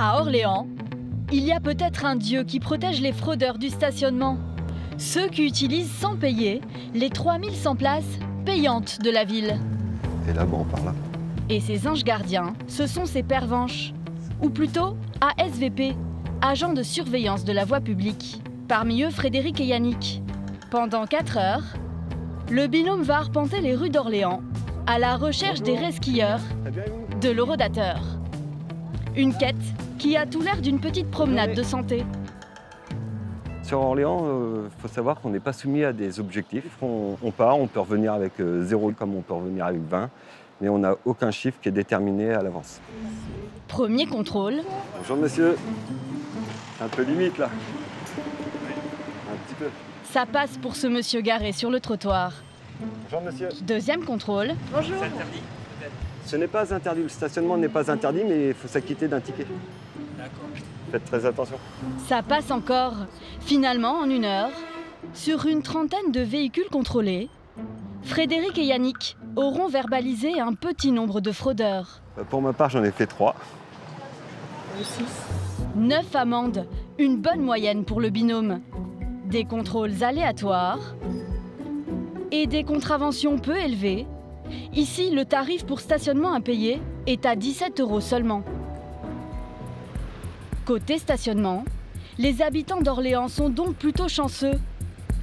À Orléans, il y a peut-être un dieu qui protège les fraudeurs du stationnement. Ceux qui utilisent sans payer les 3100 places payantes de la ville. Et là, bon, par là. Et ces anges gardiens, ce sont ces pervenches. Ou plutôt ASVP, agents de surveillance de la voie publique. Parmi eux, Frédéric et Yannick. Pendant 4 heures, le binôme va arpenter les rues d'Orléans à la recherche des resquilleurs, de l'horodateur. Une quête qui a tout l'air d'une petite promenade de santé. Sur Orléans, il faut savoir qu'on n'est pas soumis à des objectifs. On part, on peut revenir avec 0 comme on peut revenir avec 20, mais on n'a aucun chiffre qui est déterminé à l'avance. Premier contrôle. Bonjour monsieur. C'est un peu limite là. Un petit peu. Ça passe pour ce monsieur garé sur le trottoir. Bonjour monsieur. Deuxième contrôle. Bonjour. C'est interdit. Ce n'est pas interdit, le stationnement n'est pas interdit, mais il faut s'acquitter d'un ticket. D'accord. Faites très attention. Ça passe encore. Finalement, en 1 heure, sur une trentaine de véhicules contrôlés, Frédéric et Yannick auront verbalisé un petit nombre de fraudeurs. Pour ma part, j'en ai fait 3. 9 amendes, une bonne moyenne pour le binôme. Des contrôles aléatoires et des contraventions peu élevées. Ici, le tarif pour stationnement impayé est à 17 € seulement. Côté stationnement, les habitants d'Orléans sont donc plutôt chanceux.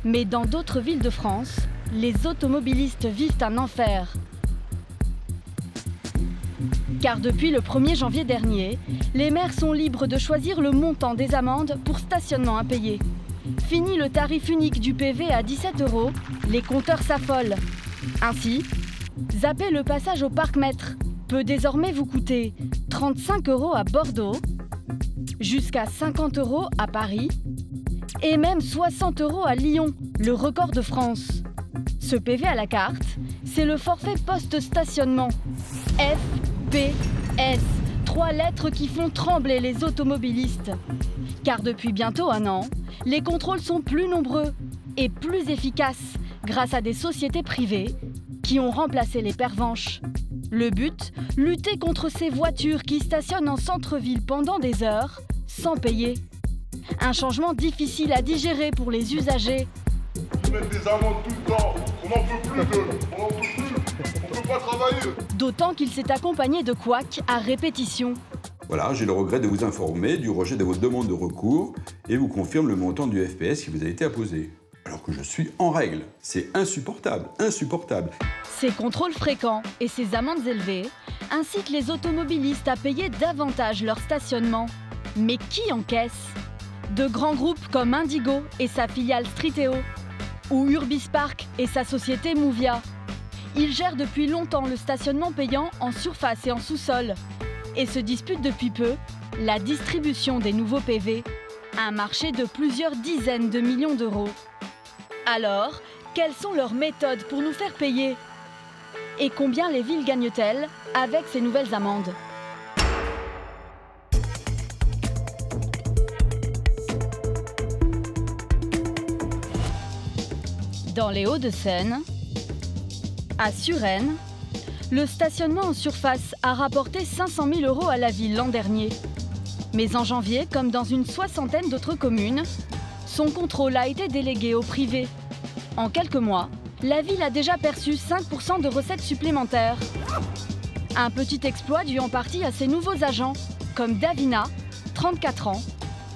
Mais dans d'autres villes de France, les automobilistes vivent un enfer. Car depuis le 1er janvier dernier, les maires sont libres de choisir le montant des amendes pour stationnement impayé. Fini le tarif unique du PV à 17 €, les compteurs s'affolent. Ainsi, zapper le passage au parc-mètre peut désormais vous coûter 35 € à Bordeaux, jusqu'à 50 € à Paris et même 60 € à Lyon, le record de France. Ce PV à la carte, c'est le forfait post-stationnement. FPS, 3 lettres qui font trembler les automobilistes. Car depuis bientôt 1 an, les contrôles sont plus nombreux et plus efficaces grâce à des sociétés privées qui ont remplacé les pervenches. Le but, lutter contre ces voitures qui stationnent en centre-ville pendant des heures, sans payer. Un changement difficile à digérer pour les usagers. Ils mettent des amendes tout le temps, on n'en peut plus d'eux, on n'en peut plus, on peut pas travailler. D'autant qu'il s'est accompagné de couacs à répétition. Voilà, j'ai le regret de vous informer du rejet de votre demande de recours et vous confirme le montant du FPS qui vous a été apposé. Alors que je suis en règle. C'est insupportable, insupportable. Ces contrôles fréquents et ces amendes élevées incitent les automobilistes à payer davantage leur stationnement. Mais qui encaisse? De grands groupes comme Indigo et sa filiale Striteo, ou Urbispark et sa société Movia. Ils gèrent depuis longtemps le stationnement payant en surface et en sous-sol et se disputent depuis peu la distribution des nouveaux PV, un marché de plusieurs dizaines de millions d'euros. Alors, quelles sont leurs méthodes pour nous faire payer? Et combien les villes gagnent-elles avec ces nouvelles amendes? Dans les Hauts-de-Seine, à Suresnes, le stationnement en surface a rapporté 500 000 € à la ville l'an dernier. Mais en janvier, comme dans une soixantaine d'autres communes, son contrôle a été délégué au privé. En quelques mois, la ville a déjà perçu 5% de recettes supplémentaires. Un petit exploit dû en partie à ses nouveaux agents, comme Davina, 34 ans,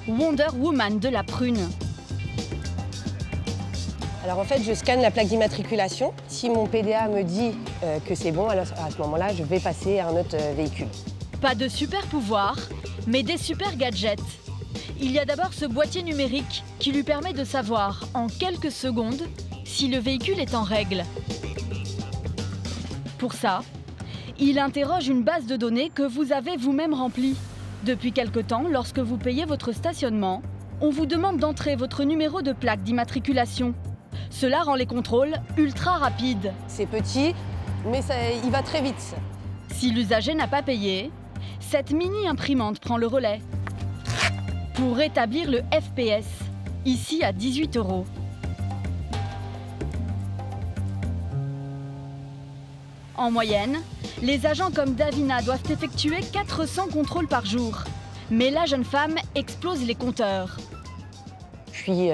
Wonder Woman de la Prune. Alors en fait, je scanne la plaque d'immatriculation. Si mon PDA me dit que c'est bon, alors à ce moment-là, je vais passer à un autre véhicule. Pas de super pouvoirs, mais des super gadgets. Il y a d'abord ce boîtier numérique qui lui permet de savoir en quelques secondes si le véhicule est en règle. Pour ça, il interroge une base de données que vous avez vous-même remplie. Depuis quelque temps, lorsque vous payez votre stationnement, on vous demande d'entrer votre numéro de plaque d'immatriculation. Cela rend les contrôles ultra rapides. C'est petit, mais il va très vite. Si l'usager n'a pas payé, cette mini-imprimante prend le relais pour établir le FPS, ici à 18 €. En moyenne, les agents comme Davina doivent effectuer 400 contrôles par jour. Mais la jeune femme explose les compteurs. Puis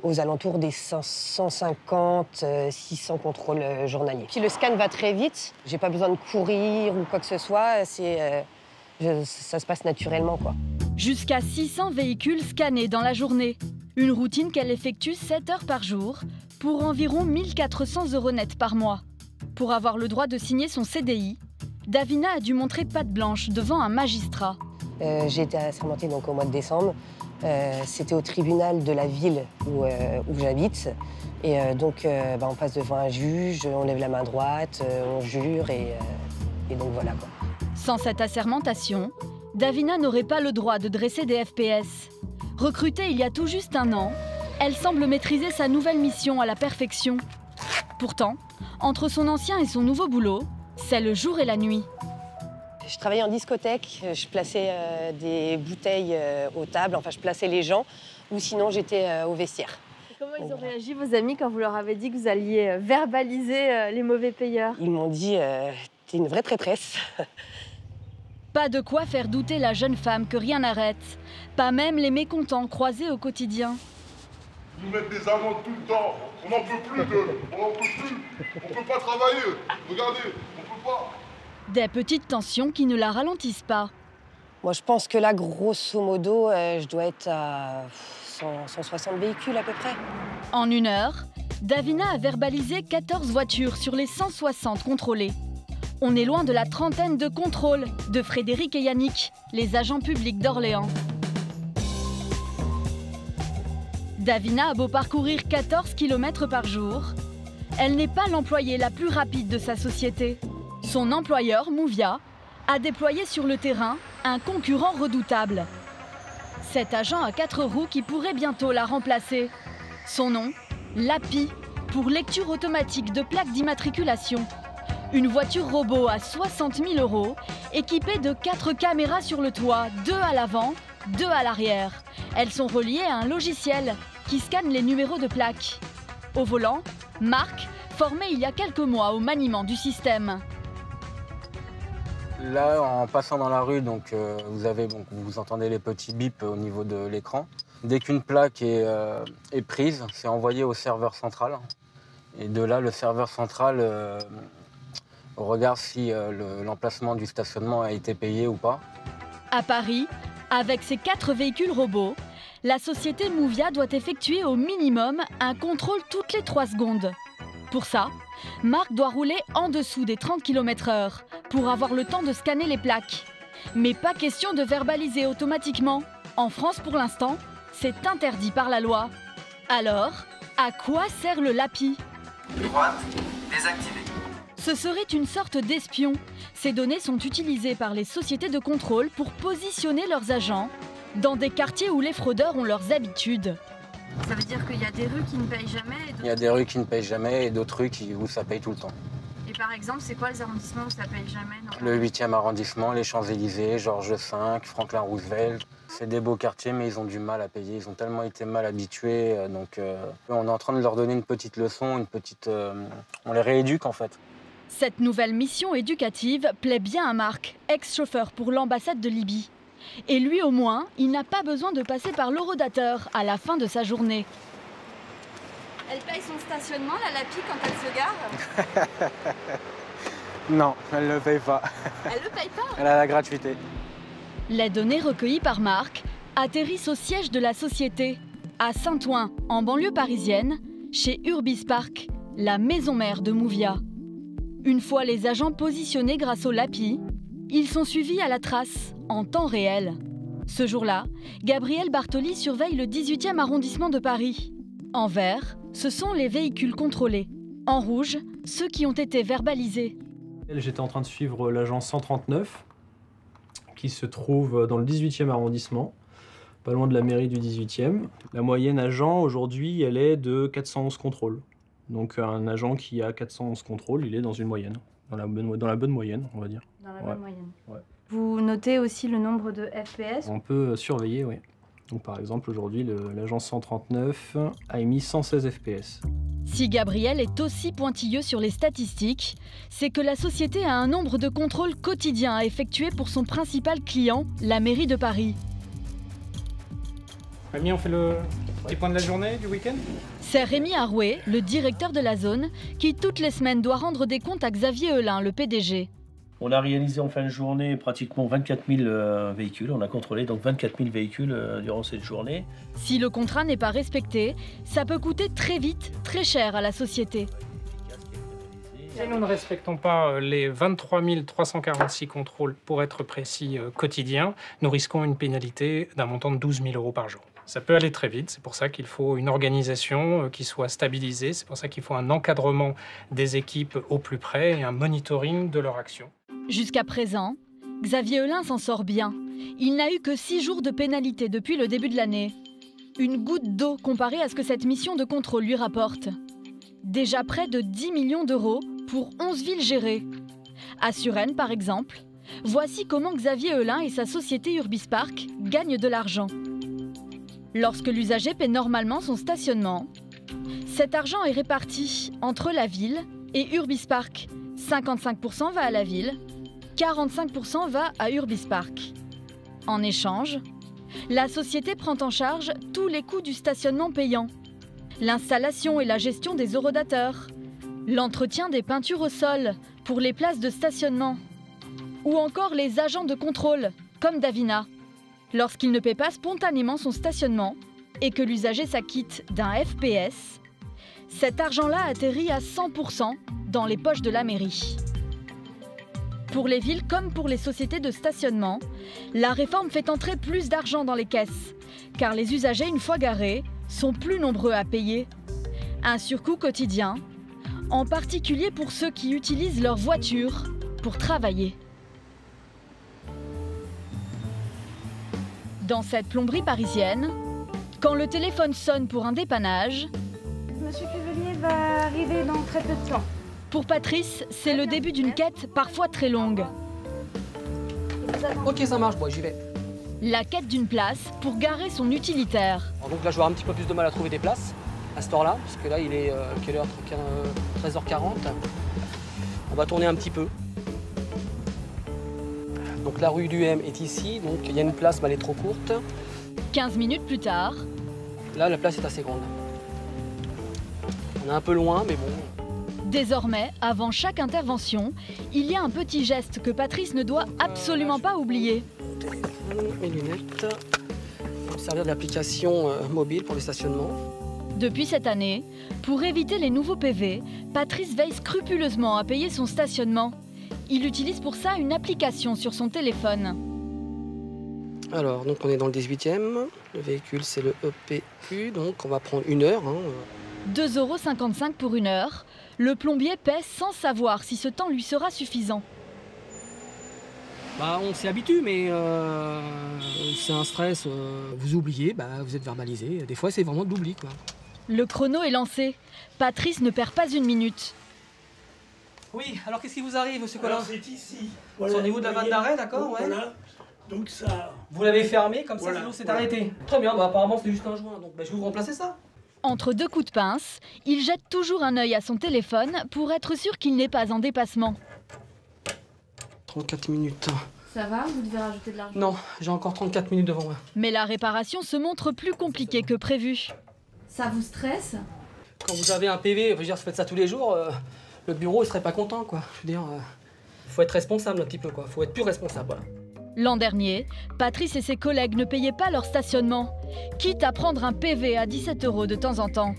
aux alentours des 550, 600 contrôles journaliers. Puis le scan va très vite. J'ai pas besoin de courir ou quoi que ce soit. Ça se passe naturellement, quoi. Jusqu'à 600 véhicules scannés dans la journée. Une routine qu'elle effectue 7 heures par jour pour environ 1 400 € net par mois. Pour avoir le droit de signer son CDI, Davina a dû montrer patte blanche devant un magistrat. J'ai été assermentée donc au mois de décembre. C'était au tribunal de la ville où j'habite. Et on passe devant un juge, on lève la main droite, on jure et donc voilà, quoi. Sans cette assermentation, Davina n'aurait pas le droit de dresser des FPS. Recrutée il y a tout juste 1 an, elle semble maîtriser sa nouvelle mission à la perfection. Pourtant, entre son ancien et son nouveau boulot, c'est le jour et la nuit. Je travaillais en discothèque, je plaçais des bouteilles aux tables, enfin je plaçais les gens, ou sinon j'étais au vestiaire. Comment ils ont réagi, vos amis, quand vous leur avez dit que vous alliez verbaliser les mauvais payeurs? Ils m'ont dit « t'es une vraie traîtresse ». Pas de quoi faire douter la jeune femme que rien n'arrête. Pas même les mécontents croisés au quotidien. Ils nous mettent des amendes tout le temps. On n'en peut plus d'eux. On n'en peut plus. On peut pas travailler. Regardez, on peut pas. Des petites tensions qui ne la ralentissent pas. Moi je pense que là, grosso modo, je dois être à 160 véhicules à peu près. En 1 heure, Davina a verbalisé 14 voitures sur les 160 contrôlées. On est loin de la trentaine de contrôles de Frédéric et Yannick, les agents publics d'Orléans. Davina a beau parcourir 14 km par jour, elle n'est pas l'employée la plus rapide de sa société. Son employeur, Mouvia, a déployé sur le terrain un concurrent redoutable. Cet agent à 4 roues qui pourrait bientôt la remplacer. Son nom, l'API, pour lecture automatique de plaques d'immatriculation. Une voiture robot à 60 000 €, équipée de 4 caméras sur le toit, 2 à l'avant, 2 à l'arrière. Elles sont reliées à un logiciel qui scanne les numéros de plaques. Au volant, Marc, formé il y a quelques mois au maniement du système. Là, en passant dans la rue, vous entendez les petits bips au niveau de l'écran. Dès qu'une plaque est prise, c'est envoyé au serveur central. Et de là, le serveur central regarde si l'emplacement du stationnement a été payé ou pas. À Paris, avec ses 4 véhicules robots, la société Mouvia doit effectuer au minimum un contrôle toutes les 3 secondes. Pour ça, Marc doit rouler en dessous des 30 km/h pour avoir le temps de scanner les plaques. Mais pas question de verbaliser automatiquement. En France, pour l'instant, c'est interdit par la loi. Alors, à quoi sert le LAPI? Droite, désactivé. Ce serait une sorte d'espion. Ces données sont utilisées par les sociétés de contrôle pour positionner leurs agents dans des quartiers où les fraudeurs ont leurs habitudes. Ça veut dire qu'il y a des rues qui ne payent jamais Il y a des rues qui ne payent jamais et d'autres rues où ça paye tout le temps. Et par exemple, c'est quoi les arrondissements où ça paye jamais? Le 8e arrondissement, les Champs-Élysées, Georges V, Franklin Roosevelt. C'est des beaux quartiers, mais ils ont du mal à payer. Ils ont tellement été mal habitués. On est en train de leur donner une petite leçon, on les rééduque en fait. Cette nouvelle mission éducative plaît bien à Marc, ex-chauffeur pour l'ambassade de Libye. Et lui au moins, il n'a pas besoin de passer par l'horodateur à la fin de sa journée. Elle paye son stationnement, la LAPI, quand elle se gare? Non, elle ne le paye pas. Elle le paye pas? Elle a la gratuité. Les données recueillies par Marc atterrissent au siège de la société, à Saint-Ouen, en banlieue parisienne, chez Urbis Park, la maison mère de Mouvia. Une fois les agents positionnés grâce au LAPI, ils sont suivis à la trace, en temps réel. Ce jour-là, Gabriel Bartoli surveille le 18e arrondissement de Paris. En vert, ce sont les véhicules contrôlés. En rouge, ceux qui ont été verbalisés. J'étais en train de suivre l'agent 139, qui se trouve dans le 18e arrondissement, pas loin de la mairie du 18e. La moyenne agent, aujourd'hui, elle est de 411 contrôles. Donc un agent qui a 411 contrôles, il est dans une moyenne, dans la bonne moyenne, on va dire. Dans la bonne moyenne. Ouais. Vous notez aussi le nombre de FPS? On peut surveiller, oui. Donc par exemple, aujourd'hui, l'agent 139 a émis 116 FPS. Si Gabriel est aussi pointilleux sur les statistiques, c'est que la société a un nombre de contrôles quotidiens à effectuer pour son principal client, la mairie de Paris. Rémi, on fait le petit point de la journée, du week-end? C'est Rémi Arouet, le directeur de la zone, qui toutes les semaines doit rendre des comptes à Xavier Heulin, le PDG. On a réalisé en fin de journée pratiquement 24 000 véhicules. On a contrôlé donc 24 000 véhicules durant cette journée. Si le contrat n'est pas respecté, ça peut coûter très vite, très cher à la société. Si nous ne respectons pas les 23 346 contrôles, pour être précis, quotidiens, nous risquons une pénalité d'un montant de 12 000 € par jour. Ça peut aller très vite, c'est pour ça qu'il faut une organisation qui soit stabilisée, c'est pour ça qu'il faut un encadrement des équipes au plus près et un monitoring de leur action. Jusqu'à présent, Xavier Heulin s'en sort bien. Il n'a eu que 6 jours de pénalité depuis le début de l'année. Une goutte d'eau comparée à ce que cette mission de contrôle lui rapporte. Déjà près de 10 millions d'euros pour 11 villes gérées. À Suresnes, par exemple, voici comment Xavier Heulin et sa société Urbispark gagnent de l'argent. Lorsque l'usager paie normalement son stationnement, cet argent est réparti entre la ville et Urbispark. 55% va à la ville, 45% va à Urbispark. En échange, la société prend en charge tous les coûts du stationnement payant, l'installation et la gestion des horodateurs, l'entretien des peintures au sol pour les places de stationnement, ou encore les agents de contrôle, comme Davina, lorsqu'il ne paie pas spontanément son stationnement et que l'usager s'acquitte d'un FPS, cet argent-là atterrit à 100% dans les poches de la mairie. Pour les villes comme pour les sociétés de stationnement, la réforme fait entrer plus d'argent dans les caisses, car les usagers, une fois garés, sont plus nombreux à payer. Un surcoût quotidien, en particulier pour ceux qui utilisent leur voiture pour travailler. Dans cette plomberie parisienne, quand le téléphone sonne pour un dépannage, Monsieur Cuvelier va arriver dans très peu de temps. Pour Patrice, c'est le début d'une quête parfois très longue. Ok, ça marche, bon, j'y vais. La quête d'une place pour garer son utilitaire. Alors donc là, je vais avoir un petit peu plus de mal à trouver des places à cette heure-là, parce que là, il est quelle heure 13h40. On va tourner un petit peu. Donc la rue du M est ici, donc il y a une place, mais elle est trop courte. 15 minutes plus tard. Là, la place est assez grande. On est un peu loin, mais bon. Désormais, avant chaque intervention, il y a un petit geste que Patrice ne doit absolument pas oublier. Mes lunettes. On va servir de l'application mobile pour le stationnement. Depuis cette année, pour éviter les nouveaux PV, Patrice veille scrupuleusement à payer son stationnement. Il utilise pour ça une application sur son téléphone. Alors, donc on est dans le 18e. Le véhicule, c'est le EPU, donc on va prendre 1 heure. 2,55 € pour 1 heure. Le plombier paie sans savoir si ce temps lui sera suffisant. Bah, on s'y habitue, mais c'est un stress. Vous oubliez, vous êtes verbalisé. Des fois, c'est vraiment de l'oubli, quoi. Le chrono est lancé. Patrice ne perd pas une minute. Oui, alors qu'est-ce qui vous arrive, monsieur Collin? C'est ici. Voilà, c'est au niveau de la vanne d'arrêt, d'accord, ouais. Voilà. Donc ça... Vous l'avez fermé, comme voilà, ça, sinon c'est arrêté. Très bien, apparemment c'est juste un joint, donc je vais vous remplacer ça. Entre 2 coups de pince, il jette toujours un œil à son téléphone pour être sûr qu'il n'est pas en dépassement. 34 minutes. Ça va? Vous devez rajouter de l'argent? Non, j'ai encore 34 minutes devant moi. Mais la réparation se montre plus compliquée que prévu. Ça vous stresse? Quand vous avez un PV, vous faites ça tous les jours, le bureau ne serait pas content, quoi. Je veux dire, faut être responsable un petit peu, quoi. Faut être plus responsable, voilà. L'an dernier, Patrice et ses collègues ne payaient pas leur stationnement, quitte à prendre un PV à 17 € de temps en temps.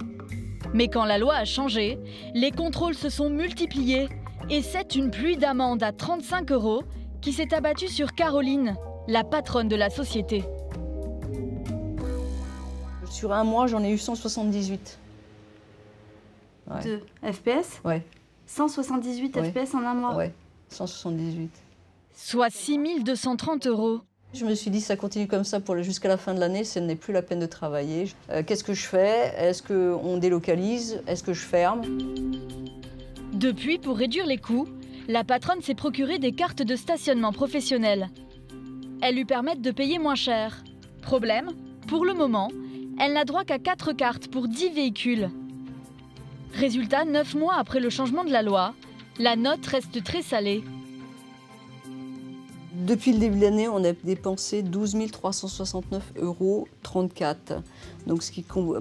Mais quand la loi a changé, les contrôles se sont multipliés et c'est une pluie d'amendes à 35 € qui s'est abattue sur Caroline, la patronne de la société. Sur un mois, j'en ai eu 178. Ouais. De FPS? Ouais. 178 ouais. FPS en un mois? Ouais, 178. Soit 6 230 €. Je me suis dit, ça continue comme ça jusqu'à la fin de l'année, ce n'est plus la peine de travailler. Qu'est-ce que je fais? Est-ce qu'on délocalise? Est-ce que je ferme? Depuis, pour réduire les coûts, la patronne s'est procuré des cartes de stationnement professionnelles. Elles lui permettent de payer moins cher. Problème, pour le moment, elle n'a droit qu'à 4 cartes pour 10 véhicules. Résultat, 9 mois après le changement de la loi, la note reste très salée. Depuis le début de l'année, on a dépensé 12 369,34 €. Donc,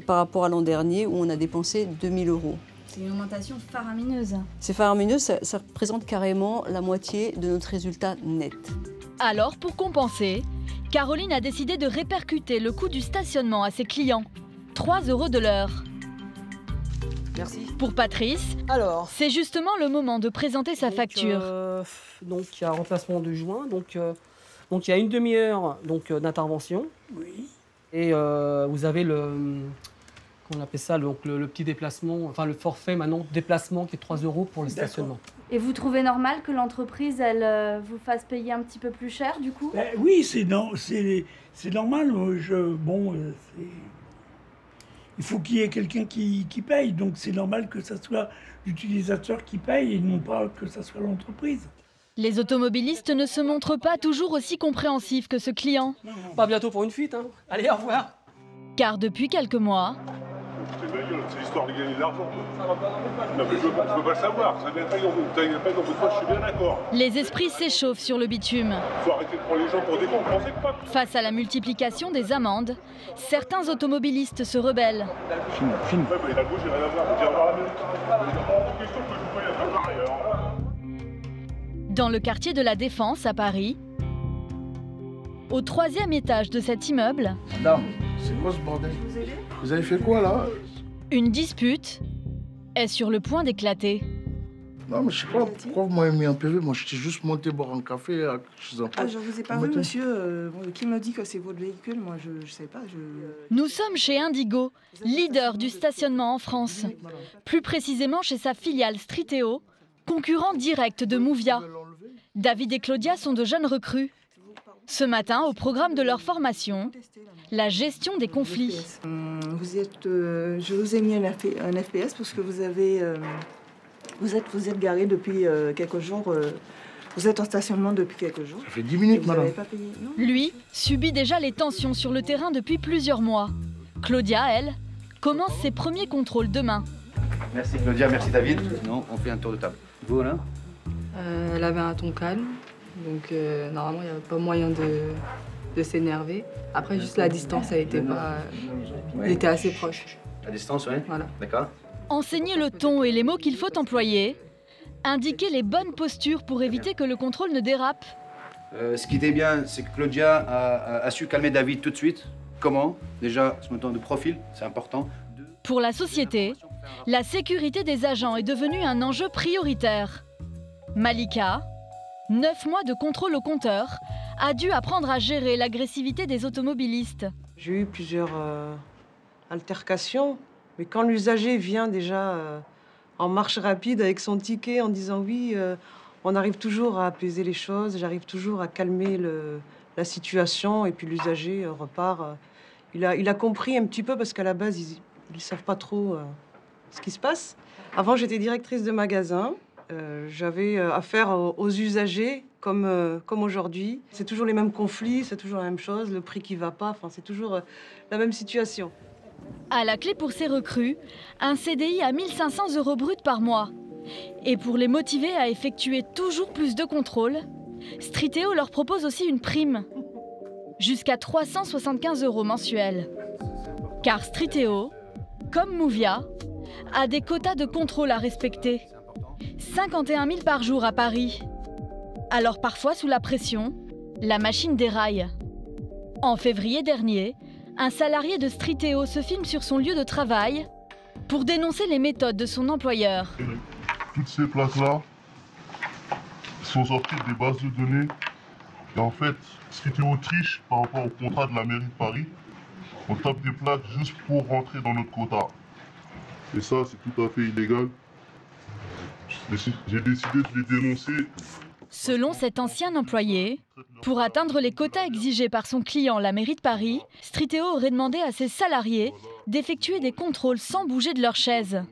par rapport à l'an dernier, où on a dépensé 2 000 €. C'est une augmentation faramineuse. C'est faramineux, ça représente carrément la moitié de notre résultat net. Alors, pour compenser, Caroline a décidé de répercuter le coût du stationnement à ses clients. 3 € de l'heure. Merci. Pour Patrice, c'est justement le moment de présenter sa facture. Donc il y a remplacement de joint, donc il y a une demi-heure d'intervention. Oui. Et vous avez on appelle ça le petit déplacement, enfin le forfait maintenant déplacement qui est 3 € pour le stationnement. Et vous trouvez normal que l'entreprise, elle vous fasse payer un petit peu plus cher du coup? Oui, c'est normal. Il faut qu'il y ait quelqu'un qui paye, donc c'est normal que ce soit l'utilisateur qui paye et non pas que ce soit l'entreprise. Les automobilistes ne se montrent pas toujours aussi compréhensifs que ce client. Pas bientôt pour une fuite, hein. Allez, au revoir. Car depuis quelques mois... C'est l'histoire de gagner de l'argent. Non mais je veux pas le savoir. Ça vient pas dans votre poche, je suis bien d'accord. Les esprits s'échauffent sur le bitume. Faut arrêter de prendre les gens pour des cons, pensez pas. Face à la multiplication des amendes, certains automobilistes se rebellent. Ouais, bah, il a beau, j'ai rien à voir. J'ai rien à voir la question que je vous voyais pas ailleurs. Dans le quartier de la Défense, à Paris, au 3e étage de cet immeuble... Madame, c'est quoi ce bordel? Vous avez fait quoi, là? Une dispute est sur le point d'éclater. Non, mais je sais pas pourquoi vous m'avez mis un PV. Moi, j'étais juste monté boire un café chez un pote. Ah, je vous ai pas vu, monsieur. Qui me dit que c'est votre véhicule? Moi, je sais pas. Nous sommes chez Indigo, leader du stationnement en France. Plus précisément chez sa filiale Striteo, concurrent direct de Movia. David et Claudia sont de jeunes recrues. Ce matin, au programme de leur formation, la gestion des conflits. Je vous ai mis un FPS parce que vous êtes garé depuis quelques jours. Vous êtes en stationnement depuis quelques jours. Ça fait 10 minutes, madame. Pas payé, non? Lui subit déjà les tensions sur le terrain depuis plusieurs mois. Claudia, elle, commence ses premiers contrôles demain. Merci Claudia, merci David. Sinon, on fait un tour de table. Vous, là? Elle avait un ton calme. Donc normalement, il n'y avait pas moyen de s'énerver. Après, juste la distance, elle était pas... Elle était assez proche. La distance, oui. Voilà. D'accord. Enseigner le ton et les mots qu'il faut employer. Indiquer les bonnes postures pour éviter que le contrôle ne dérape. Ce qui était bien, c'est que Claudia a su calmer David tout de suite. Comment? Déjà, ce moment de profil, c'est important. Pour la société, la sécurité des agents est devenue un enjeu prioritaire. Malika, 9 mois de contrôle au compteur, a dû apprendre à gérer l'agressivité des automobilistes. J'ai eu plusieurs altercations, mais quand l'usager vient déjà en marche rapide avec son ticket en disant oui, on arrive toujours à apaiser les choses, j'arrive toujours à calmer la situation et puis l'usager repart. Il a compris un petit peu parce qu'à la base, ils ne savent pas trop ce qui se passe. Avant, j'étais directrice de magasin. J'avais affaire aux usagers comme aujourd'hui. C'est toujours les mêmes conflits, c'est toujours la même chose, le prix qui va pas, enfin, c'est toujours la même situation. À la clé pour ces recrues, un CDI à 1 500 € brut par mois. Et pour les motiver à effectuer toujours plus de contrôles, Striteo leur propose aussi une prime. Jusqu'à 375 € mensuels. Car Striteo, comme Movia, a des quotas de contrôle à respecter. 51 000 par jour à Paris. Alors parfois, sous la pression, la machine déraille. En février dernier, un salarié de Striteo se filme sur son lieu de travail pour dénoncer les méthodes de son employeur. Toutes ces plaques-là sont sorties des bases de données. Et en fait, Striteo triche par rapport au contrat de la mairie de Paris. On tape des plaques juste pour rentrer dans notre quota. Et ça, c'est tout à fait illégal. J'ai décidé de les dénoncer. Selon cet ancien employé, pour atteindre les quotas exigés par son client, la mairie de Paris, Striteo aurait demandé à ses salariés d'effectuer des contrôles sans bouger de leur chaise,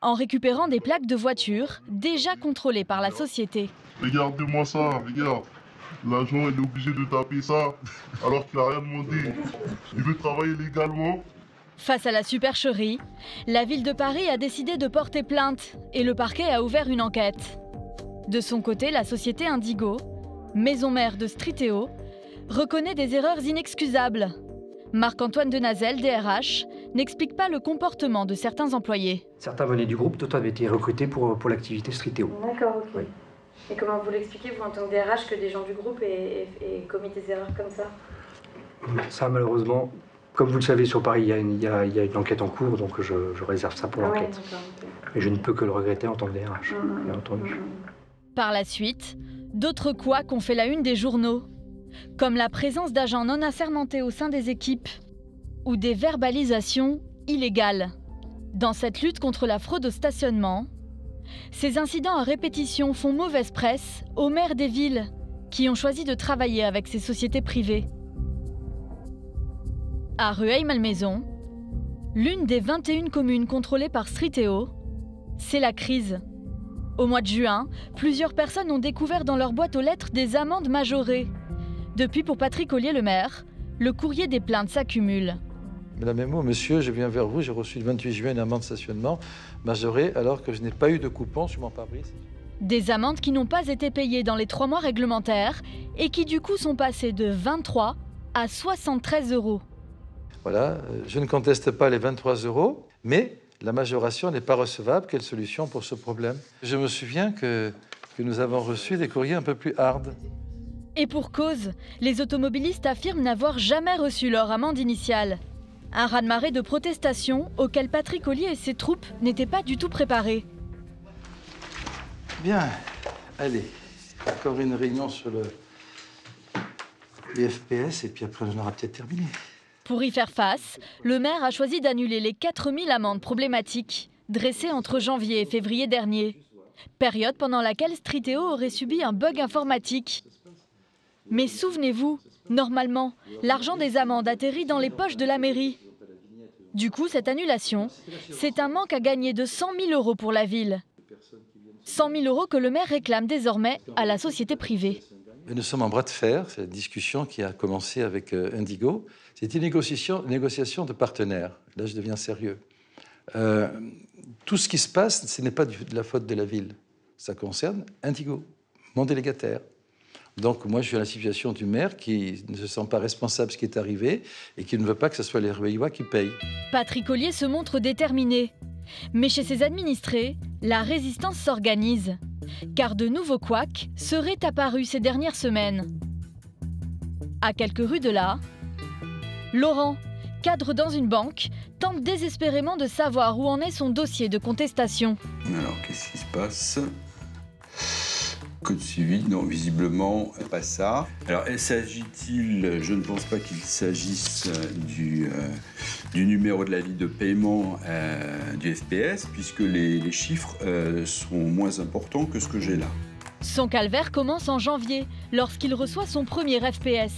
en récupérant des plaques de voitures déjà contrôlées par la société. Regardez-moi ça, regarde. L'agent est obligé de taper ça alors qu'il n'a rien demandé. Il veut travailler légalement Face à la supercherie, la ville de Paris a décidé de porter plainte et le parquet a ouvert une enquête. De son côté, la société Indigo, maison mère de Striteo, reconnaît des erreurs inexcusables. Marc-Antoine Denazel, DRH, n'explique pas le comportement de certains employés. Certains venaient du groupe, d'autres avaient été recrutés pour l'activité Striteo. D'accord, ok. Oui. Et comment vous l'expliquez, vous, en tant que DRH, que des gens du groupe aient commis des erreurs comme ça? Ça, malheureusement, comme vous le savez, sur Paris, il y a une enquête en cours, donc je réserve ça pour l'enquête. Et je ne peux que le regretter en tant que DRH, bien entendu. Par la suite, d'autres couacs ont fait la une des journaux, comme la présence d'agents non assermentés au sein des équipes ou des verbalisations illégales. Dans cette lutte contre la fraude au stationnement, ces incidents à répétition font mauvaise presse aux maires des villes qui ont choisi de travailler avec ces sociétés privées. À Rueil-Malmaison, l'une des 21 communes contrôlées par Striteo, c'est la crise. Au mois de juin, plusieurs personnes ont découvert dans leur boîte aux lettres des amendes majorées. Depuis, pour Patrick Ollier, le maire, le courrier des plaintes s'accumule. Madame Emo, monsieur, je viens vers vous, j'ai reçu le 28 juin une amende de stationnement majorée alors que je n'ai pas eu de coupon sur mon pare-brise. Des amendes qui n'ont pas été payées dans les 3 mois réglementaires et qui du coup sont passées de 23 à 73 €. Voilà, je ne conteste pas les 23 €, mais la majoration n'est pas recevable. Quelle solution pour ce problème? Je me souviens que nous avons reçu des courriers un peu plus hard. Et pour cause, les automobilistes affirment n'avoir jamais reçu leur amende initiale. Un raz-de-marée de protestation auquel Patrick Ollier et ses troupes n'étaient pas du tout préparés. Bien, allez, encore une réunion sur les FPS et puis après on aura peut-être terminé. Pour y faire face, le maire a choisi d'annuler les 4000 amendes problématiques dressées entre janvier et février dernier. Période pendant laquelle Striteo aurait subi un bug informatique. Mais souvenez-vous, normalement, l'argent des amendes atterrit dans les poches de la mairie. Du coup, cette annulation, c'est un manque à gagner de 100 000 € pour la ville. 100 000 € que le maire réclame désormais à la société privée. Nous sommes en bras de fer, c'est la discussion qui a commencé avec Indigo. C'est une négociation de partenaires. Là, je deviens sérieux. Tout ce qui se passe, ce n'est pas de la faute de la ville. Ça concerne Indigo, mon délégataire. Donc moi, je suis à la situation du maire qui ne se sent pas responsable de ce qui est arrivé et qui ne veut pas que ce soit les Rueillois qui payent. Patrick Ollier se montre déterminé. Mais chez ses administrés, la résistance s'organise. Car de nouveaux couacs seraient apparus ces dernières semaines. À quelques rues de là, Laurent, cadre dans une banque, tente désespérément de savoir où en est son dossier de contestation. Alors, qu'est-ce qui se passe? Code suivi, non, visiblement, pas ça. Alors, s'agit-il, je ne pense pas qu'il s'agisse du numéro de l'avis de paiement du FPS, puisque les chiffres sont moins importants que ce que j'ai là. Son calvaire commence en janvier, lorsqu'il reçoit son premier FPS.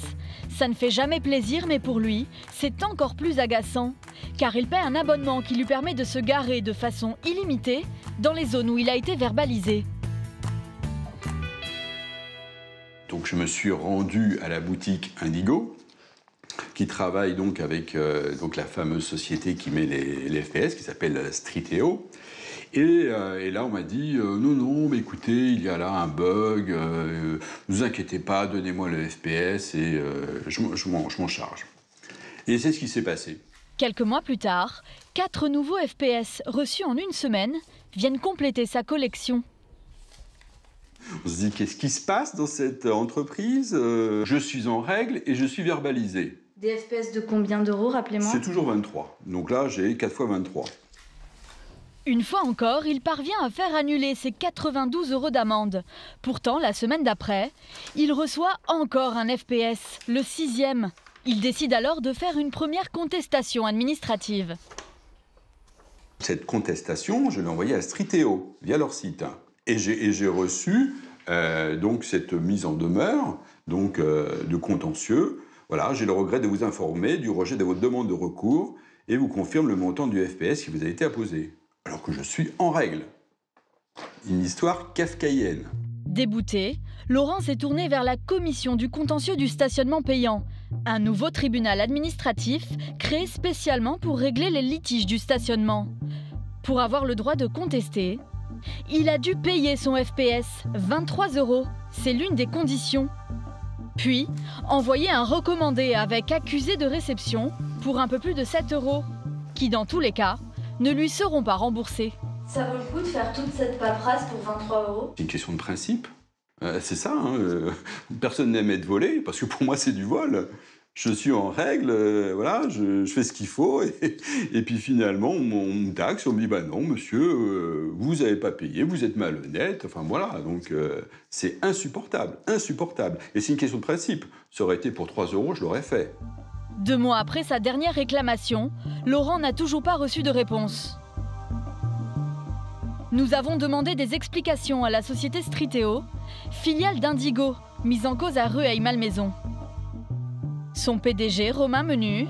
Ça ne fait jamais plaisir, mais pour lui, c'est encore plus agaçant, car il paie un abonnement qui lui permet de se garer de façon illimitée dans les zones où il a été verbalisé. Donc je me suis rendu à la boutique Indigo, qui travaille donc avec la fameuse société qui met les FPS, qui s'appelle Striteo. Et là, on m'a dit non, mais écoutez, il y a là un bug, ne vous inquiétez pas, donnez-moi le FPS et je m'en charge. Et c'est ce qui s'est passé. Quelques mois plus tard, 4 nouveaux FPS reçus en une semaine viennent compléter sa collection. On se dit, qu'est-ce qui se passe dans cette entreprise? Je suis en règle et je suis verbalisé. Des FPS de combien d'euros, rappelez-moi? C'est toujours 23. Donc là, j'ai 4 fois 23. Une fois encore, il parvient à faire annuler ses 92 € d'amende. Pourtant, la semaine d'après, il reçoit encore un FPS, le 6e. Il décide alors de faire une première contestation administrative. Cette contestation, je l'ai envoyée à Striteo, via leur site. Et j'ai reçu donc cette mise en demeure donc, de contentieux. Voilà, j'ai le regret de vous informer du rejet de votre demande de recours et vous confirme le montant du FPS qui vous a été apposé. Alors que je suis en règle. Une histoire kafkaïenne. Débouté, Laurent s'est tourné vers la commission du contentieux du stationnement payant, Un nouveau tribunal administratif créé spécialement pour régler les litiges du stationnement. Pour avoir le droit de contester, il a dû payer son FPS, 23 €, c'est l'une des conditions. Puis, envoyer un recommandé avec accusé de réception pour un peu plus de 7 €, qui dans tous les cas, ne lui seront pas remboursés. Ça vaut le coup de faire toute cette paperasse pour 23 €? C'est une question de principe. C'est ça, hein, personne n'aime être volé, parce que pour moi c'est du vol. Je suis en règle, voilà, je fais ce qu'il faut, et puis finalement on me taxe, on me dit bah non monsieur, vous n'avez pas payé, vous êtes malhonnête, enfin voilà, donc c'est insupportable, insupportable. Et c'est une question de principe, ça aurait été pour 3 €, je l'aurais fait. 2 mois après sa dernière réclamation, Laurent n'a toujours pas reçu de réponse. Nous avons demandé des explications à la société Striteo, filiale d'Indigo, mise en cause à Rueil-Malmaison. Son PDG, Romain Menu,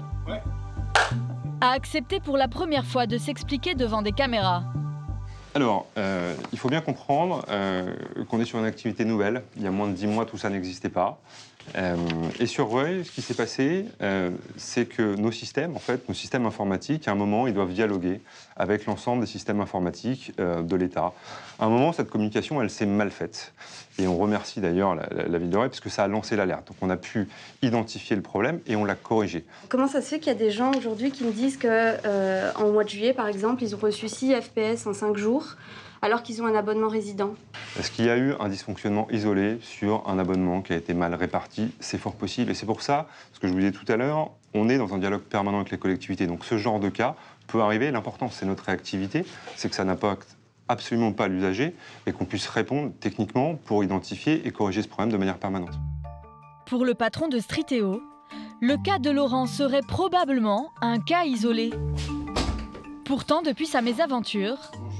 a accepté pour la première fois de s'expliquer devant des caméras. Alors, il faut bien comprendre qu'on est sur une activité nouvelle. Il y a moins de 10 mois, tout ça n'existait pas. Et sur Rueil, ce qui s'est passé, c'est que nos systèmes informatiques, à un moment, ils doivent dialoguer avec l'ensemble des systèmes informatiques de l'État. À un moment, cette communication, elle s'est mal faite. Et on remercie d'ailleurs la ville de Rueil, parce que ça a lancé l'alerte. Donc on a pu identifier le problème et on l'a corrigé. Comment ça se fait qu'il y a des gens aujourd'hui qui me disent qu'en mois de juillet, par exemple, ils ont reçu 6 FPS en 5 jours, alors qu'ils ont un abonnement résident? Est-ce qu'il y a eu un dysfonctionnement isolé sur un abonnement qui a été mal réparti? C'est fort possible. Et c'est pour ça, ce que je vous disais tout à l'heure, on est dans un dialogue permanent avec les collectivités. Donc ce genre de cas peut arriver. L'important, c'est notre réactivité, c'est que ça n'impacte absolument pas l'usager et qu'on puisse répondre techniquement pour identifier et corriger ce problème de manière permanente. Pour le patron de Striteo, le cas de Laurent serait probablement un cas isolé. Pourtant, depuis sa mésaventure,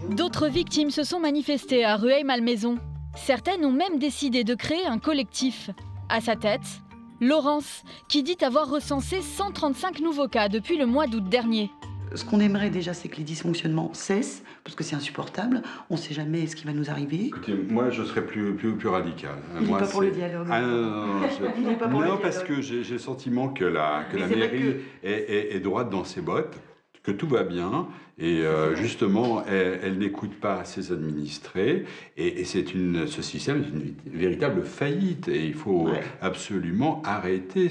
d'autres victimes se sont manifestées à Rueil-Malmaison. Certaines ont même décidé de créer un collectif. À sa tête, Laurence, qui dit avoir recensé 135 nouveaux cas depuis le mois d'août dernier. Ce qu'on aimerait déjà, c'est que les dysfonctionnements cessent, parce que c'est insupportable. On ne sait jamais ce qui va nous arriver. Écoutez, moi, je serais plus radical. Il n'est pas pour le dialogue. Ah non, Il n'est pas pour le dialogue. parce que j'ai le sentiment que la mairie est droite dans ses bottes, que tout va bien, et justement, elle n'écoute pas ses administrés, et ce système est une véritable faillite, et il faut absolument arrêter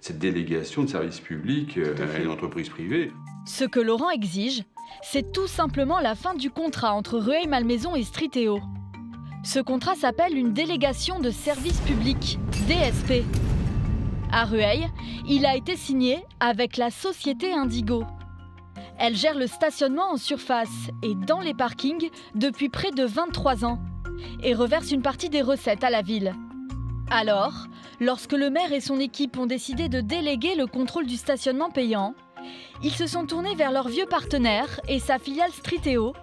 cette délégation de services publics à une entreprise privée. Ce que Laurent exige, c'est tout simplement la fin du contrat entre Rueil-Malmaison et Striteo. Ce contrat s'appelle une délégation de service public, DSP. À Rueil, il a été signé avec la société Indigo. Elle gère le stationnement en surface et dans les parkings depuis près de 23 ans et reverse une partie des recettes à la ville. Alors, lorsque le maire et son équipe ont décidé de déléguer le contrôle du stationnement payant, ils se sont tournés vers leur vieux partenaire et sa filiale Striteo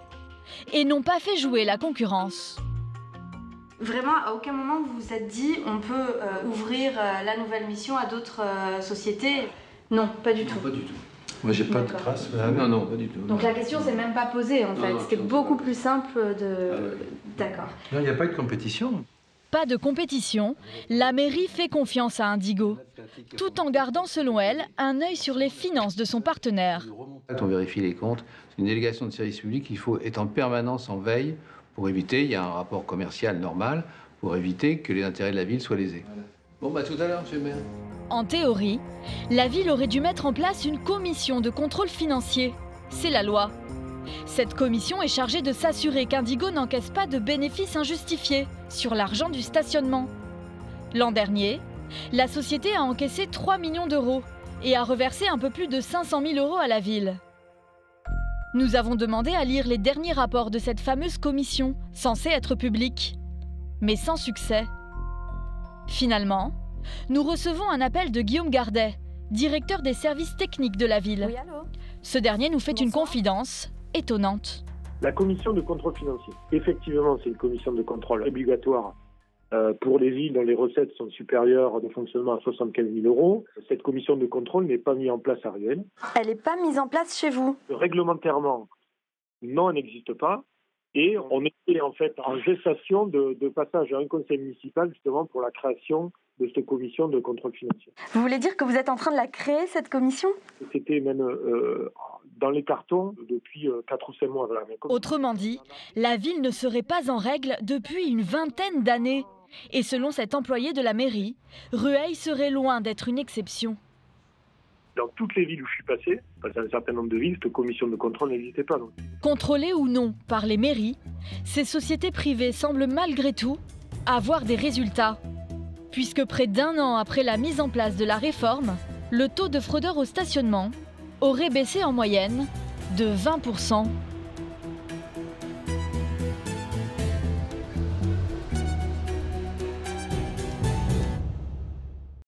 et n'ont pas fait jouer la concurrence. Vraiment, à aucun moment vous vous êtes dit on peut ouvrir la nouvelle mission à d'autres sociétés? Non, pas du tout. Pas du tout. Moi, j'ai pas de trace. Non, pas du tout. Donc la question s'est même pas posée en fait. C'était beaucoup plus simple de... D'accord. Non, il n'y a pas eu de compétition. Pas de compétition, la mairie fait confiance à Indigo, tout en gardant, selon elle, un œil sur les finances de son partenaire. On vérifie les comptes. C'est une délégation de service public, il faut être en permanence en veille pour éviter, il y a un rapport commercial normal, pour éviter que les intérêts de la ville soient lésés. Bon, tout à l'heure, monsieur le maire. En théorie, la ville aurait dû mettre en place une commission de contrôle financier. C'est la loi. Cette commission est chargée de s'assurer qu'Indigo n'encaisse pas de bénéfices injustifiés sur l'argent du stationnement. L'an dernier, la société a encaissé 3 millions d'euros et a reversé un peu plus de 500 000 € à la ville. Nous avons demandé à lire les derniers rapports de cette fameuse commission, censée être publique, mais sans succès. Finalement, nous recevons un appel de Guillaume Gardet, directeur des services techniques de la ville. Oui, allô ? Ce dernier nous fait une confidence étonnante. La commission de contrôle financier, effectivement, c'est une commission de contrôle obligatoire pour les villes dont les recettes sont supérieures de fonctionnement à 75 000 €. Cette commission de contrôle n'est pas mise en place à Rueil. Elle n'est pas mise en place chez vous? Réglementairement, non, elle n'existe pas. Et on était en fait en gestation de passage à un conseil municipal justement pour la création de cette commission de contrôle financier. Vous voulez dire que vous êtes en train de la créer, cette commission? C'était même dans les cartons depuis 4 ou 5 mois. Voilà. Autrement dit, la ville ne serait pas en règle depuis une vingtaine d'années. Et selon cet employé de la mairie, Rueil serait loin d'être une exception. Dans toutes les villes où je suis passé, dans un certain nombre de villes, cette commission de contrôle n'existait pas. Donc. Contrôlées ou non par les mairies, ces sociétés privées semblent malgré tout avoir des résultats. Puisque près d'1 an après la mise en place de la réforme, le taux de fraudeurs au stationnement aurait baissé en moyenne de 20%.